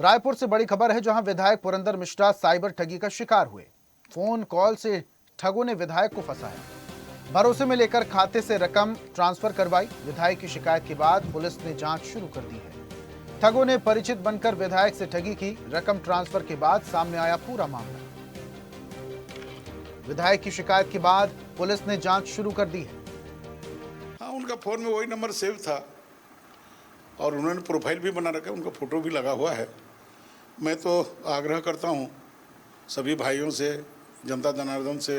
रायपुर से बड़ी खबर है, जहां विधायक पुरंदर मिश्रा साइबर ठगी का शिकार हुए। फोन कॉल से ठगों ने विधायक को फंसाया। भरोसे में लेकर खाते से रकम ट्रांसफर करवाई। विधायक की शिकायत के बाद पुलिस ने जांच शुरू कर दी है। ठगों ने परिचित बनकर विधायक से ठगी की। रकम ट्रांसफर के बाद सामने आया पूरा मामला। विधायक की शिकायत के बाद पुलिस ने जांच शुरू कर दी है। हाँ, उनका फोन में वही नंबर सेव था और उन्होंने प्रोफाइल भी बना रखा है, उनका फोटो भी लगा हुआ है। मैं तो आग्रह करता हूँ सभी भाइयों से, जनता जनार्दन से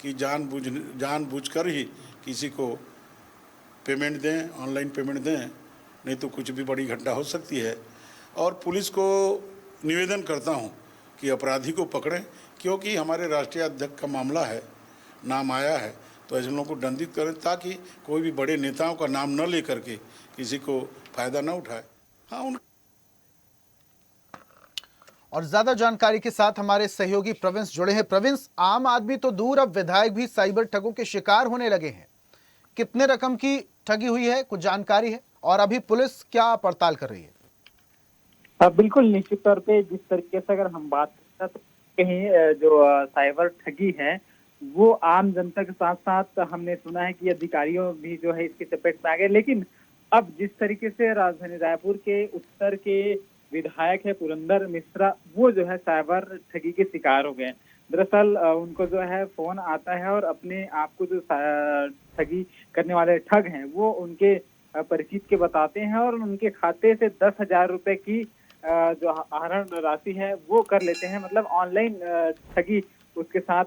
कि जानबूझकर ही किसी को पेमेंट दें, ऑनलाइन पेमेंट दें, नहीं तो कुछ भी बड़ी घटना हो सकती है। और पुलिस को निवेदन करता हूँ कि अपराधी को पकड़ें, क्योंकि हमारे राष्ट्रीय अध्यक्ष का मामला है, नाम आया है, तो ऐसे लोगों को दंडित करें ताकि कोई भी बड़े नेताओं का नाम न लेकर के किसी को फायदा न उठाए। हाँ, और ज्यादा जानकारी के साथ हमारे सहयोगी प्रविंस जुड़े हैं। प्रविंस, आम आदमी तो दूर, अब विधायक भी साइबर ठगों के शिकार होने लगे हैं। कितने रकम की ठगी हुई है, कुछ जानकारी है? और अभी पुलिस क्या पड़ताल कर रही है? बिल्कुल, निश्चित तौर पे जिस तरीके से अगर हम बात करें तो कहीं जो साइबर ठगी है वो आम जनता के साथ साथ हमने सुना है कि अधिकारियों भी जो है इसकी चपेट में आ गए। लेकिन अब जिस तरीके से राजधानी रायपुर के उत्तर के विधायक है पुरंदर मिश्रा, वो जो है साइबर ठगी के शिकार हो गए। दरअसल उनको जो है फोन आता है और अपने आप को जो ठगी करने वाले ठग हैं वो उनके परिचित के बताते हैं और उनके खाते से 10,000 रुपए की जो आहरण राशि है वो कर लेते हैं। मतलब ऑनलाइन ठगी उसके साथ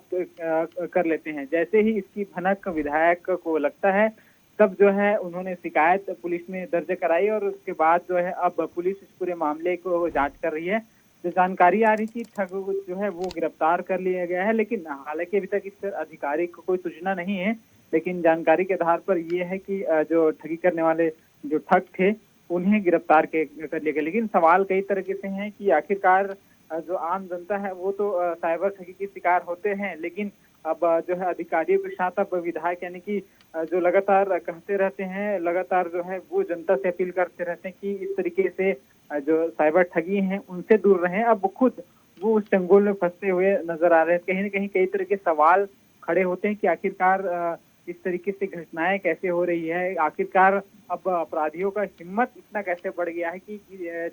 कर लेते हैं। जैसे ही इसकी भनक विधायक को लगता है तब जो है उन्होंने शिकायत पुलिस में दर्ज कराई और उसके बाद जो है अब पुलिस इस पूरे मामले को जांच कर रही है। जो जानकारी आ रही थी ठग जो है वो गिरफ्तार कर लिया गया है, लेकिन हालांकि अभी तक इस अधिकारी को कोई सूचना नहीं है। लेकिन जानकारी के आधार पर ये है कि जो ठगी करने वाले जो ठग थे उन्हें गिरफ्तार कर लिया गया। लेकिन सवाल कई तरीके से हैं कि आखिरकार जो आम जनता है वो तो साइबर ठगी के शिकार होते हैं, लेकिन अब जो है अधिकारियों के साथ अब विधायक यानी कि जो लगातार कहते रहते हैं, लगातार जो है वो जनता से अपील करते रहते हैं कि इस तरीके से जो साइबर ठगी हैं उनसे दूर रहें। अब खुद वो उस चंगुल में फंसते हुए नजर आ रहे हैं। कहीं न कहीं कई तरह के सवाल खड़े होते हैं कि आखिरकार इस तरीके से घटनाएं कैसे हो रही है, आखिरकार अब अपराधियों का हिम्मत इतना कैसे बढ़ गया है कि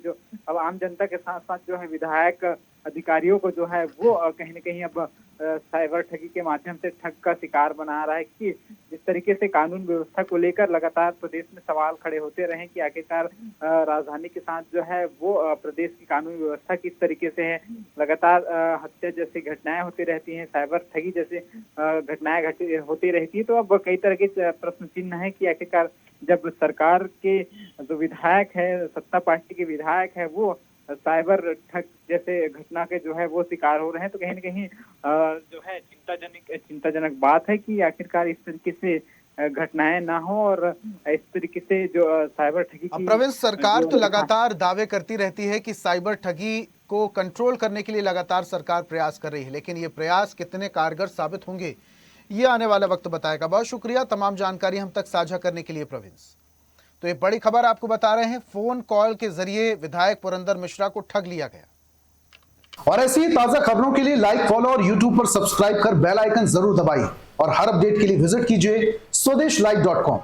जो अब आम जनता के साथ साथ जो है विधायक अधिकारियों को जो है वो कहीं न कहीं अब साइबर ठगी के माध्यम से ठग का शिकार बना रहा है। कि जिस तरीके से कानून व्यवस्था को लेकर लगातार प्रदेश में सवाल खड़े होते रहे कि आखिरकार राजधानी के साथ जो है वो प्रदेश की कानून व्यवस्था किस तरीके से है। लगातार हत्या जैसी घटनाएं होती रहती हैं, साइबर ठगी जैसे घटनाएं होती रहती है। तो अब कई तरह के प्रश्न चिन्ह है कि आखिरकार जब सरकार के जो विधायक है, सत्ता पार्टी के विधायक है, वो साइबर ठग जैसे घटना के जो है वो शिकार हो रहे हैं, तो कहीं न कहीं जो है चिंताजनक बात है कि आखिरकार इस तरीके से घटनाएं ना हो और इस तरीके से जो साइबर ठगी की। प्रवीण, सरकार तो लगातार दावे करती रहती है कि साइबर ठगी को कंट्रोल करने के लिए लगातार सरकार प्रयास कर रही है, लेकिन ये प्रयास कितने कारगर साबित होंगे ये आने वाला वक्त बताएगा। बहुत शुक्रिया तमाम जानकारी हम तक साझा करने के लिए प्रवीण। तो ये बड़ी खबर आपको बता रहे हैं, फोन कॉल के जरिए विधायक पुरंदर मिश्रा को ठग लिया गया। और ऐसी ही ताजा खबरों के लिए लाइक, फॉलो और यूट्यूब पर सब्सक्राइब कर बेल आइकन जरूर दबाइए और हर अपडेट के लिए विजिट कीजिए स्वदेशलाइव.com।